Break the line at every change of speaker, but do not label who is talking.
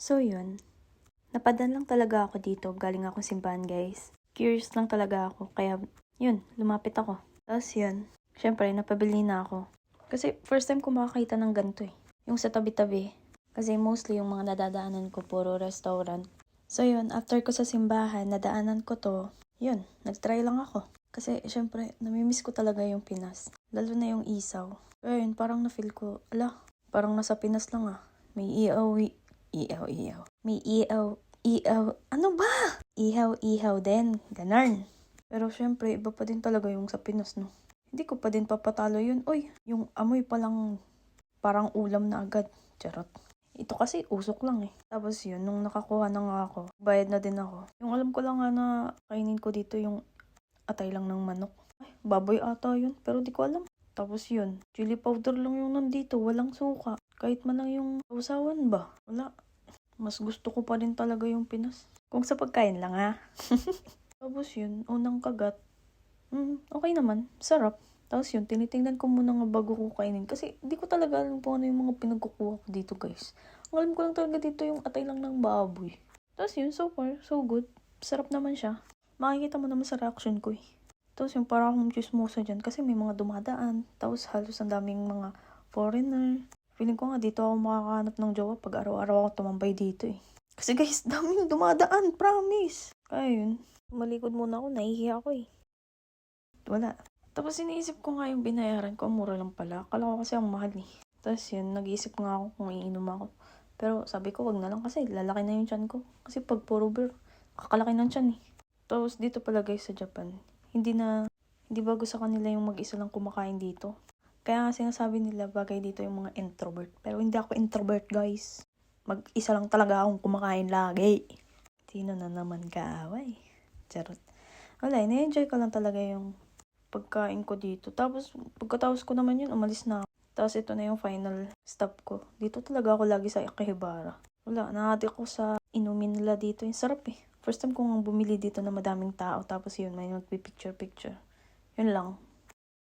So yun, napadaan lang talaga ako dito. Galing akong simbahan guys. Curious lang talaga ako. Kaya yun, lumapit ako. Tapos yun, syempre napabili na ako. Kasi first time ko makakita ng ganito eh. Yung sa tabi-tabi. Kasi mostly yung mga nadadaanan ko puro restaurant. So yun, after ko sa simbahan, nadaanan ko to. Yun, nagtry lang ako. Kasi syempre, namimiss ko talaga yung Pinas. Lalo na yung isaw. Pero yun, parang na-feel ko, ala, parang nasa Pinas lang ah. May ihaw. May ihaw. Ano ba? Ihaw din. Ganon. Pero syempre, iba pa din talaga yung sa Pinas, no? Hindi ko pa din papatalo yun. Uy, yung amoy palang parang ulam na agad. Charot. Ito kasi usok lang eh. Tapos yun, nung nakakuha na nga ako, bayad na din ako. Yung alam ko lang nga na kainin ko dito yung atay lang ng manok. Ay, baboy ata yun, pero di ko alam. Tapos yun, chili powder lang yung nandito, walang suka. Kahit man lang yung sausawan ba? Wala. Mas gusto ko pa rin talaga yung Pinas. Kung sa pagkain lang ha. Tapos yun, unang kagat. Okay naman, sarap. Tapos yun, tinitingnan ko muna nga bago ko kainin. Kasi di ko talaga alam kung ano yung mga pinagkukuha ko dito guys. Ang alam ko lang talaga dito yung atay lang ng baboy. Tapos yun, so far, so good. Sarap naman siya. Makikita mo naman sa reaction ko eh. Tapos yung parang akong chismosa dyan kasi may mga dumadaan. Tapos halos ang daming mga foreigner. Feeling ko nga dito ako makakahanap ng jowa pag araw-araw ako tumambay dito eh. Kasi guys, daming dumadaan, promise. Kaya yun, malikod muna ako, nahihiya ako eh. Wala. Tapos iniisip ko nga yung binayaran ko, mura lang pala. Akala ko kasi ang mahal eh. Tapos yun, nag-iisip nga ako kung iinom ako. Pero sabi ko, wag na lang kasi lalaki na yung tiyan ko. Kasi pag puro beer, kakalaki ng tiyan eh. Tapos dito pala guys sa Japan, hindi bago sa kanila yung mag-isa lang kumakain dito. Kaya nga sinasabi nila bagay dito yung mga introvert. Pero hindi ako introvert guys. Mag-isa lang talaga akong kumakain lagi. Sino na naman kaaway? Charot. Wala, na-enjoy ko lang talaga yung pagkain ko dito. Tapos pagkatapos ko naman yun, umalis na ako. Tapos ito na yung final stop ko. Dito talaga ako lagi sa Akihibara. Wala, nahati ko sa inumin nila dito. Yung sarap eh. First time kong bumili dito na madaming tao. Tapos yun, may magpipicture-picture. Yun lang.